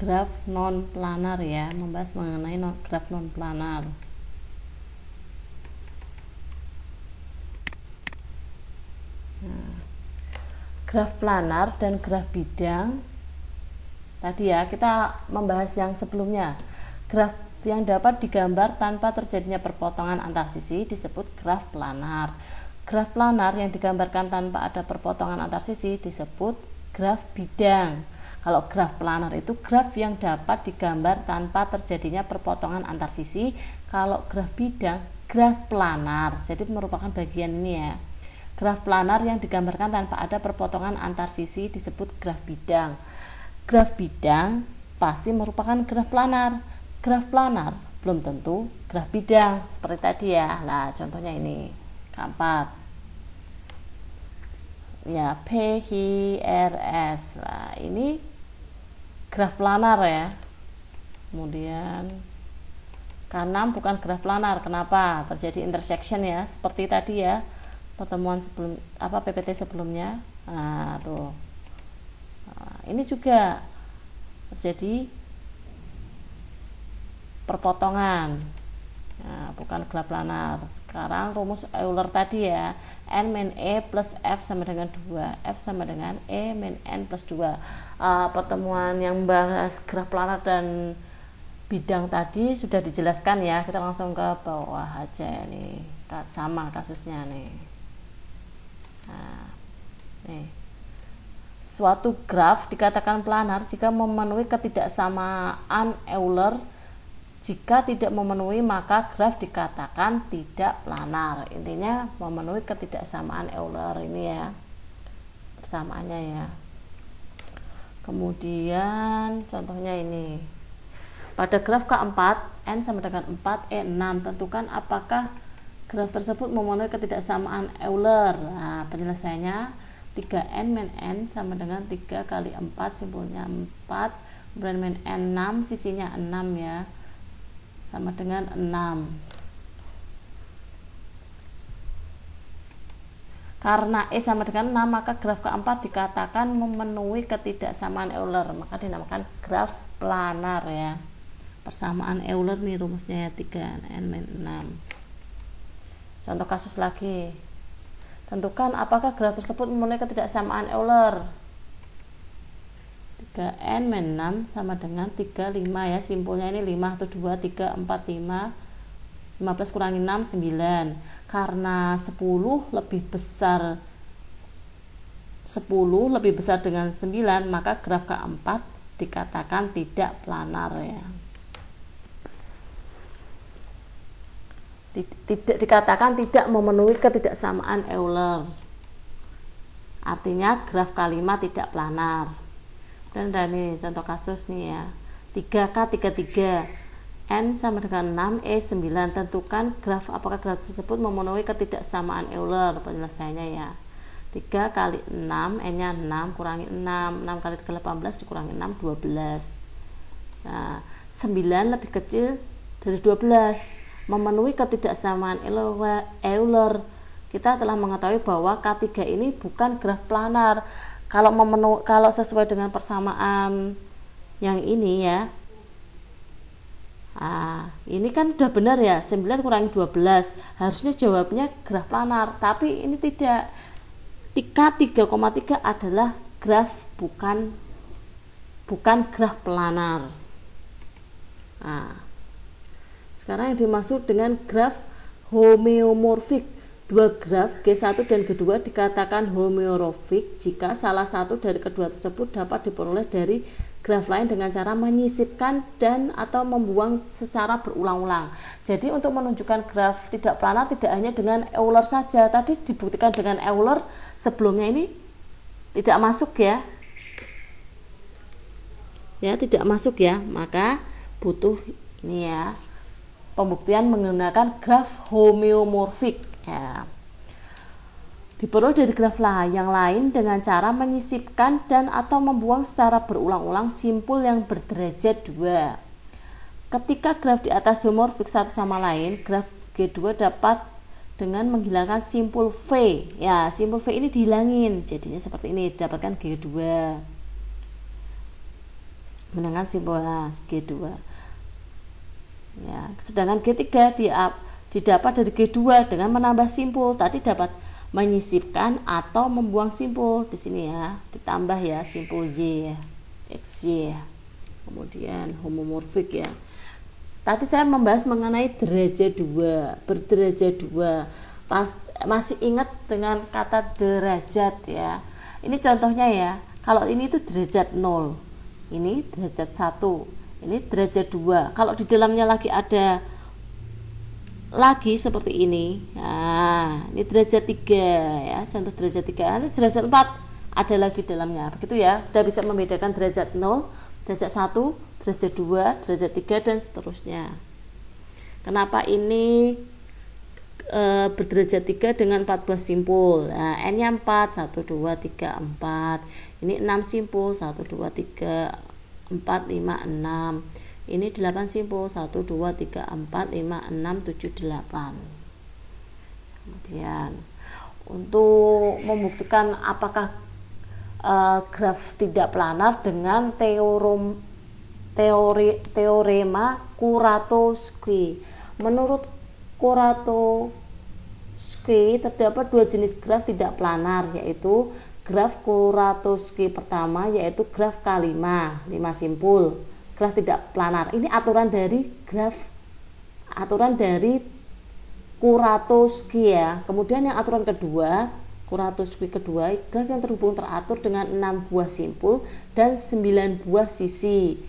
graf non planar ya, membahas mengenai graf non planar. Graf planar dan graf bidang tadi ya, kita membahas yang sebelumnya. Graf yang dapat digambar tanpa terjadinya perpotongan antar sisi disebut graf planar. Graf planar yang digambarkan tanpa ada perpotongan antar sisi disebut graf bidang. Kalau graf planar itu graf yang dapat digambar tanpa terjadinya perpotongan antar sisi. Kalau graf bidang, graf planar. Jadi merupakan bagian ini ya. Graf planar yang digambarkan tanpa ada perpotongan antar sisi disebut graf bidang. Graf bidang pasti merupakan graf planar. Graf planar belum tentu graf bidang seperti tadi ya. Nah, contohnya ini keempat ya, PHRS. Nah, ini graf planar ya. Kemudian K6 bukan graf planar. Kenapa? Terjadi intersection ya, seperti tadi ya, pertemuan sebelum PPT sebelumnya. Nah, tuh. Nah, ini juga terjadi perpotongan. Nah, bukan graf planar. Sekarang rumus Euler tadi ya, N min E plus F sama dengan 2, F sama dengan E min N plus 2. Pertemuan yang membahas graf planar dan bidang tadi sudah dijelaskan ya. Kita langsung ke bawah aja nih, sama kasusnya nih. Nah, nih, suatu graf dikatakan planar jika memenuhi ketidaksamaan Euler. Jika tidak memenuhi, maka graf dikatakan tidak planar. Intinya memenuhi ketidaksamaan Euler ini ya, persamaannya ya. Kemudian contohnya ini, pada graf K4 N sama dengan 4 E6, tentukan apakah graf tersebut memenuhi ketidaksamaan Euler. Nah, penyelesaiannya 3N min N sama dengan 3 kali 4, simpulnya 4, kemudian min N6, sisinya 6 ya, sama dengan 6. Karena E sama dengan 6, maka graf keempat dikatakan memenuhi ketidaksamaan Euler, maka dinamakan graf planar ya. Persamaan Euler nih rumusnya ya, 3N min 6. Contoh kasus lagi, tentukan apakah graf tersebut memenuhi ketidaksamaan Euler. 3N min 6 sama dengan 35 ya, simpulnya ini 5 atau 2, 3, 4, 5, 15 kurangi 6, 9. Karena 10 lebih besar dengan 9, maka graf keempat dikatakan tidak planar ya. Dikatakan tidak memenuhi ketidaksamaan Euler. Artinya graf K5 tidak planar. Dan ada nih contoh kasus nih ya, 3K33 N sama dengan 6 E9, tentukan graf apakah graf tersebut memenuhi ketidaksamaan Euler. Penyelesaiannya ya, 3 kali 6 N nya 6 kurangi 6, 6 kali 3 18 dikurangi 6 12. Nah, 9 lebih kecil dari 12, memenuhi ketidaksamaan Euler. Kita telah mengetahui bahwa K3 ini bukan graf planar. Kalau sesuai dengan persamaan yang ini ya, ini kan udah benar ya, 9 kurangi 12, harusnya jawabnya graf planar, tapi ini tidak. K3,3 adalah graf bukan graf planar. Sekarang yang dimaksud dengan graf homeomorfik. Dua graf G1 dan G2 dikatakan homeomorfik jika salah satu dari kedua tersebut dapat diperoleh dari graf lain dengan cara menyisipkan dan atau membuang secara berulang-ulang. Jadi untuk menunjukkan graf tidak planar tidak hanya dengan Euler saja. Tadi dibuktikan dengan Euler, sebelumnya ini tidak masuk ya. Ya, tidak masuk ya. Maka butuh ini ya, pembuktian menggunakan graf homeomorfik ya. Diperoleh dari graf yang lain dengan cara menyisipkan dan atau membuang secara berulang-ulang simpul yang berderajat 2. Ketika graf di atas homomorfik satu sama lain, graf G2 dapat dengan menghilangkan simpul V. Ya, simpul V ini dihilangin, jadinya seperti ini, dapatkan G2. dengan simpul G2 ya. Sedangkan G3 didapat dari G2 dengan menambah simpul. Tadi dapat menyisipkan atau membuang simpul di sini ya, ditambah ya simpul Y ya, XY ya. Kemudian homomorfik ya. Tadi saya membahas mengenai derajat 2, berderajat 2. Masih ingat dengan kata derajat ya. Ini contohnya ya. Kalau ini itu derajat 0, ini derajat 1, ini derajat 2. Kalau di dalamnya lagi ada lagi seperti ini, nah ini derajat 3 ya, contoh derajat 3. Nanti derajat 4 ada lagi dalamnya, begitu ya. Kita bisa membedakan derajat 0, derajat 1, derajat 2, derajat 3 dan seterusnya. Kenapa ini berderajat 3 dengan 4 buah simpul? Nah, N nya 4, 1, 2, 3, 4. Ini 6 simpul, 1, 2, 3, 4, 5, 6. Ini 8 simpul, 1, 2, 3, 4, 5, 6, 7, 8. Kemudian untuk membuktikan apakah graf tidak planar dengan teorema Kuratowski. Menurut Kuratowski terdapat dua jenis graf tidak planar, yaitu graf Kuratowski pertama yaitu graf K5, 5 simpul, graf tidak planar. Ini aturan dari Kuratowski ya. Kemudian yang aturan kedua, Kuratowski kedua, graf yang terhubung teratur dengan 6 buah simpul dan 9 buah sisi,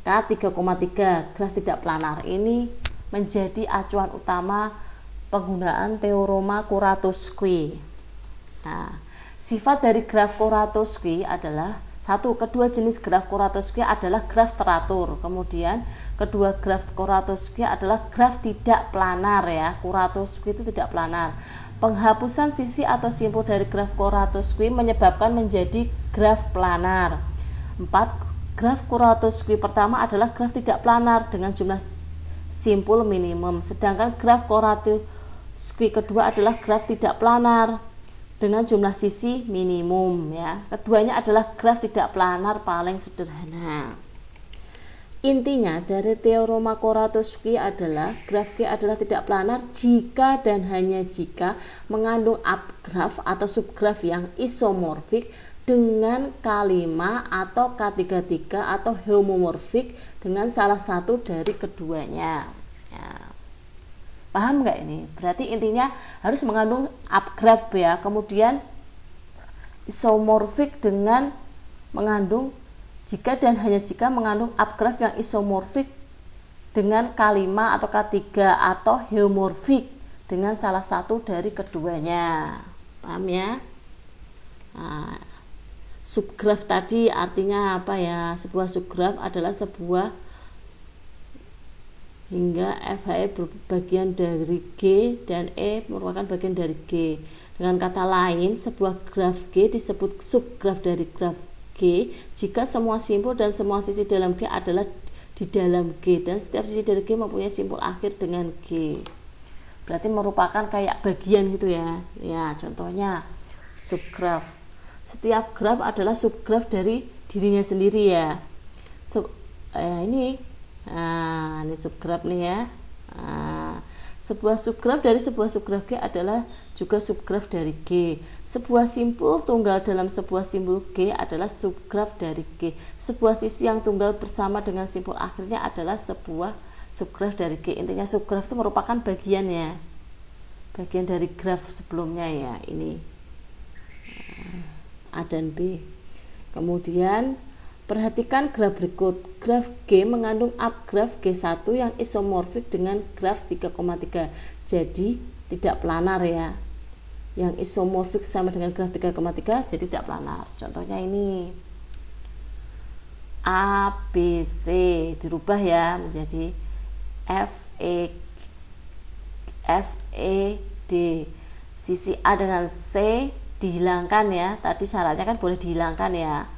K3,3, graf tidak planar. Ini menjadi acuan utama penggunaan teorema Kuratowski. Nah, sifat dari graf Kuratowski adalah kedua jenis graf Kuratowski adalah graf teratur. Kemudian kedua graf Kuratowski adalah graf tidak planar ya. Kuratowski itu tidak planar. Penghapusan sisi atau simpul dari graf Kuratowski menyebabkan menjadi graf planar. 4. Graf Kuratowski pertama adalah graf tidak planar dengan jumlah simpul minimum, sedangkan graf Kuratowski kedua adalah graf tidak planar dengan jumlah sisi minimum ya. Keduanya adalah graf tidak planar paling sederhana. Intinya dari teorema Kuratowski adalah graf G adalah tidak planar jika dan hanya jika mengandung upgraf atau subgraf yang isomorfik dengan K5 atau K33 atau homomorfik dengan salah satu dari keduanya ya. Paham nggak ini? Berarti intinya harus mengandung upgraf ya, kemudian isomorfik dengan mengandung jika dan hanya jika mengandung upgraf yang isomorfik dengan K5 atau K3 atau homomorfik dengan salah satu dari keduanya. Paham ya? Nah, subgraf tadi artinya apa ya? Sebuah subgraf adalah sebuah hingga FHE berbagian dari G dan E merupakan bagian dari G. Dengan kata lain, sebuah graf G disebut subgraf dari graf G jika semua simpul dan semua sisi dalam G adalah di dalam G dan setiap sisi dari G mempunyai simpul akhir dengan G. Berarti merupakan kayak bagian gitu ya. Ya, contohnya subgraf. Setiap graf adalah subgraf dari dirinya sendiri ya. Ini subgraf nih ya. Sebuah subgraf dari sebuah subgraf G adalah juga subgraf dari G. Sebuah simpul tunggal dalam sebuah simpul G adalah subgraf dari G. Sebuah sisi yang tunggal bersama dengan simpul akhirnya adalah sebuah subgraf dari G. Intinya subgraf itu merupakan bagian ya, bagian dari graf sebelumnya ya, ini A dan B. Kemudian perhatikan graf berikut. Graf G mengandung upgraf G1 yang isomorfik dengan graf 3,3. Jadi tidak planar ya. Yang isomorfik sama dengan graf 3,3 jadi tidak planar. Contohnya ini. A, B, C dirubah ya menjadi F, E, D. Sisi A dengan C dihilangkan ya. Tadi syaratnya kan boleh dihilangkan ya.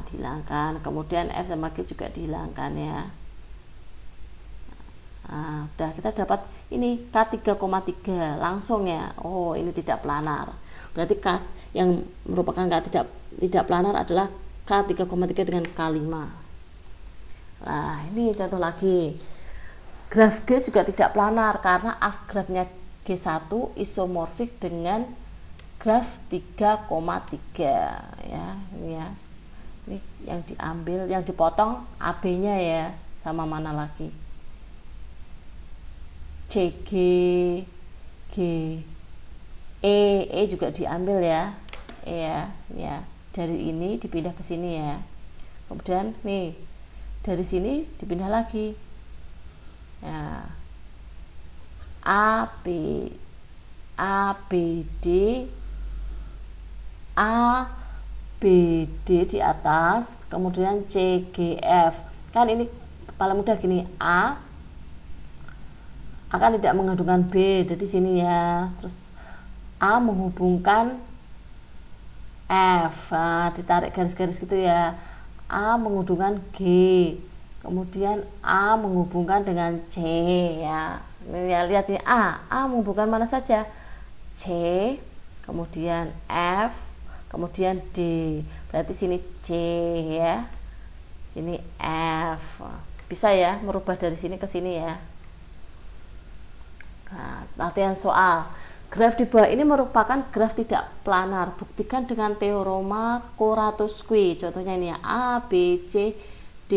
Dihilangkan, kemudian F sama G juga dihilangkan ya. Udah kita dapat ini K3,3 langsung ya. Oh, ini tidak planar. Berarti yang merupakan tidak planar adalah K3,3 dengan K5. Nah, ini contoh lagi. Graf G juga tidak planar karena grafnya G1 isomorfik dengan graf 3,3 ya. Ini ya. Ini yang diambil, yang dipotong AB-nya ya. Sama mana lagi? CG, G, E juga diambil ya. Ya. Dari ini dipindah ke sini ya. Kemudian nih, dari sini dipindah lagi. Ya. ABD di atas, kemudian CGF. Kan ini paling mudah gini, A akan tidak menghubungkan B dari sini ya. Terus A menghubungkan F, nah, ditarik garis-garis gitu ya. A menghubungkan G, kemudian A menghubungkan dengan C ya. Ini ya, lihat nih, A menghubungkan mana saja? C, kemudian F, kemudian D. Berarti sini C ya, sini F. Bisa ya merubah dari sini ke sini ya. Nah, latihan soal. Graf di bawah ini merupakan graf tidak planar. Buktikan dengan teorema Koratowski. Contohnya ini ya, A, B, C, D,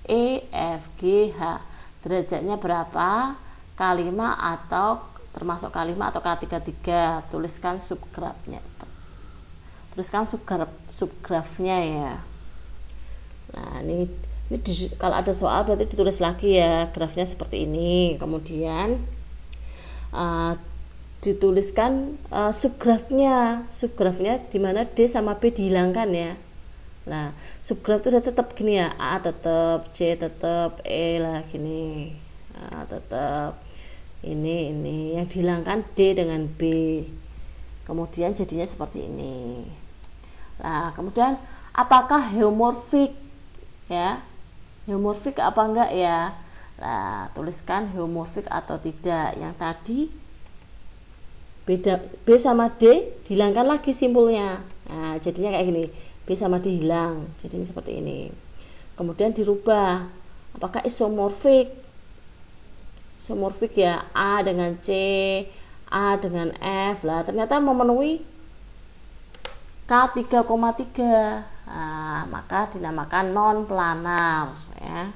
E, F, G, H. Derajatnya berapa? K5 atau termasuk K5 atau K33. Tuliskan subgrafnya. Tuliskan subgrafnya ya. Nah, ini kalau ada soal berarti ditulis lagi ya, grafnya seperti ini. Kemudian dituliskan subgrafnya di mana D sama B dihilangkan ya. Nah, subgraf itu udah tetap gini ya, A tetap, C tetap, E lah gini, A tetap, ini yang dihilangkan D dengan B, kemudian jadinya seperti ini. Nah, kemudian apakah homomorfik ya, homomorfik apa enggak ya. Nah, tuliskan homomorfik atau tidak. Yang tadi beda, B sama D dihilangkan lagi simpulnya. Nah, jadinya kayak gini, B sama D hilang, jadinya seperti ini. Kemudian dirubah, apakah isomorfik? Isomorfik ya, A dengan C, A dengan F. Lah ternyata memenuhi K3,3. Nah, maka dinamakan non planar ya.